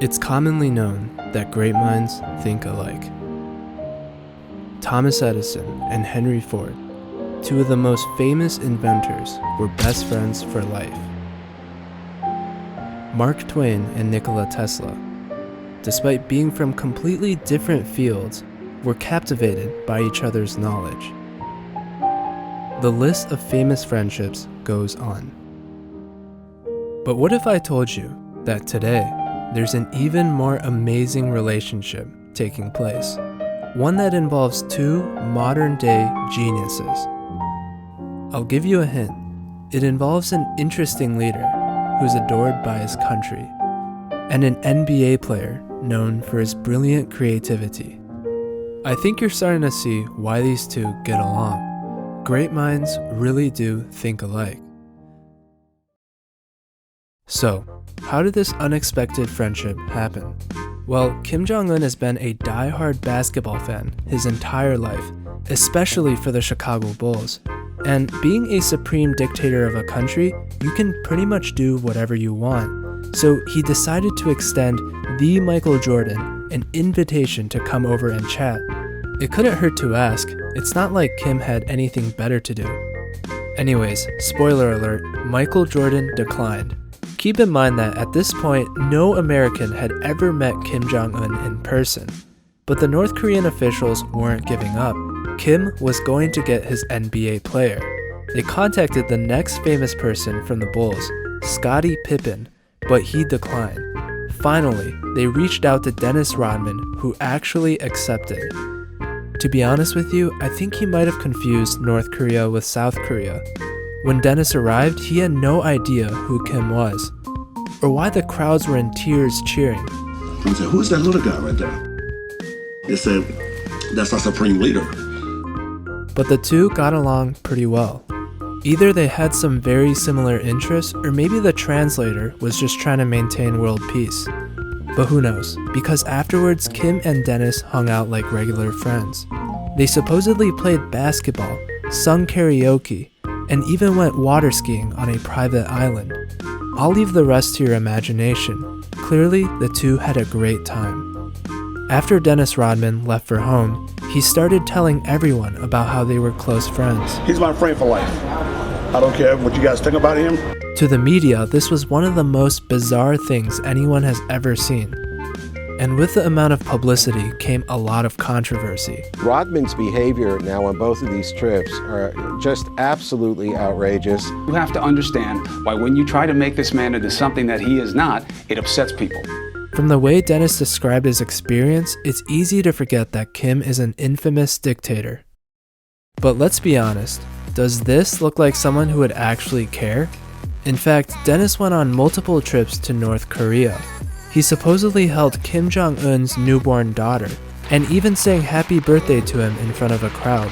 It's commonly known that great minds think alike. Thomas Edison and Henry Ford, two of the most famous inventors, were best friends for life. Mark Twain and Nikola Tesla, despite being from completely different fields, were captivated by each other's knowledge. The list of famous friendships goes on. But what if I told you that today there's an even more amazing relationship taking place? One that involves two modern-day geniuses. I'll give you a hint. It involves an interesting leader who's adored by his country, and an NBA player known for his brilliant creativity. I think you're starting to see why these two get along. Great minds really do think alike. So, how did this unexpected friendship happen? Well, Kim Jong-un has been a die-hard basketball fan his entire life, especially for the Chicago Bulls. And being a supreme dictator of a country, you can pretty much do whatever you want. So he decided to extend the Michael Jordan an invitation to come over and chat. It couldn't hurt to ask. It's not like Kim had anything better to do. Anyways, spoiler alert, Michael Jordan declined. Keep in mind that at this point, no American had ever met Kim Jong-un in person. But the North Korean officials weren't giving up. Kim was going to get his NBA player. They contacted the next famous person from the Bulls, Scottie Pippen, but he declined. Finally, they reached out to Dennis Rodman, who actually accepted. To be honest with you, I think he might have confused North Korea with South Korea. When Dennis arrived, he had no idea who Kim was, or why the crowds were in tears cheering. I said, who's that little guy right there? They said, that's our supreme leader. But the two got along pretty well. Either they had some very similar interests, or maybe the translator was just trying to maintain world peace. But who knows, because afterwards Kim and Dennis hung out like regular friends. They supposedly played basketball, sung karaoke, and even went water skiing on a private island. I'll leave the rest to your imagination. Clearly, the two had a great time. After Dennis Rodman left for home, he started telling everyone about how they were close friends. He's my friend for life. I don't care what you guys think about him. To the media, this was one of the most bizarre things anyone has ever seen. And with the amount of publicity came a lot of controversy. Rodman's behavior now on both of these trips are just absolutely outrageous. You have to understand why when you try to make this man into something that he is not, it upsets people. From the way Dennis described his experience, it's easy to forget that Kim is an infamous dictator. But let's be honest, does this look like someone who would actually care? In fact, Dennis went on multiple trips to North Korea. He supposedly held Kim Jong-un's newborn daughter, and even sang happy birthday to him in front of a crowd.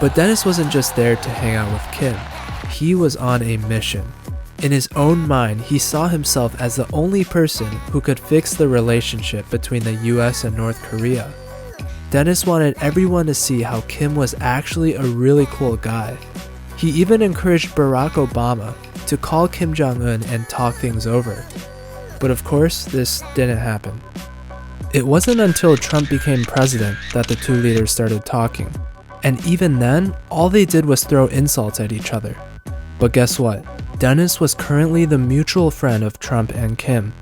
But Dennis wasn't just there to hang out with Kim. He was on a mission. In his own mind, he saw himself as the only person who could fix the relationship between the US and North Korea. Dennis wanted everyone to see how Kim was actually a really cool guy. He even encouraged Barack Obama to call Kim Jong-un and talk things over. But of course, this didn't happen. It wasn't until Trump became president that the two leaders started talking. And even then, all they did was throw insults at each other. But guess what? Dennis was currently the mutual friend of Trump and Kim.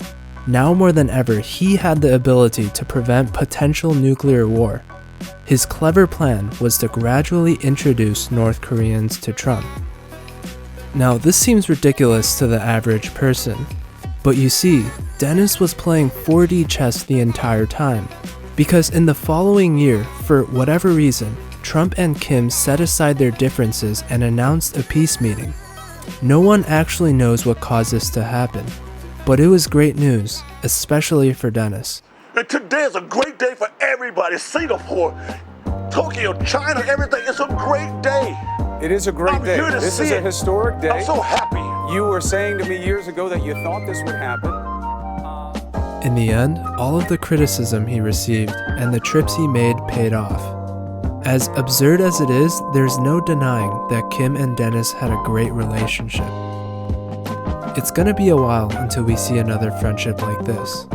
Now more than ever, he had the ability to prevent potential nuclear war. His clever plan was to gradually introduce North Koreans to Trump. Now, this seems ridiculous to the average person, but you see, Dennis was playing 4D chess the entire time, because in the following year, for whatever reason, Trump and Kim set aside their differences and announced a peace meeting. No one actually knows what caused this to happen, but it was great news, especially for Dennis. And today is a great day for everybody. Singapore, Tokyo, China, everything. It's a great day. It is a great day. This is a historic day. I'm so happy. You were saying to me years ago that you thought this would happen. In the end, all of the criticism he received and the trips he made paid off. As absurd as it is, there's no denying that Kim and Dennis had a great relationship. It's gonna be a while until we see another friendship like this.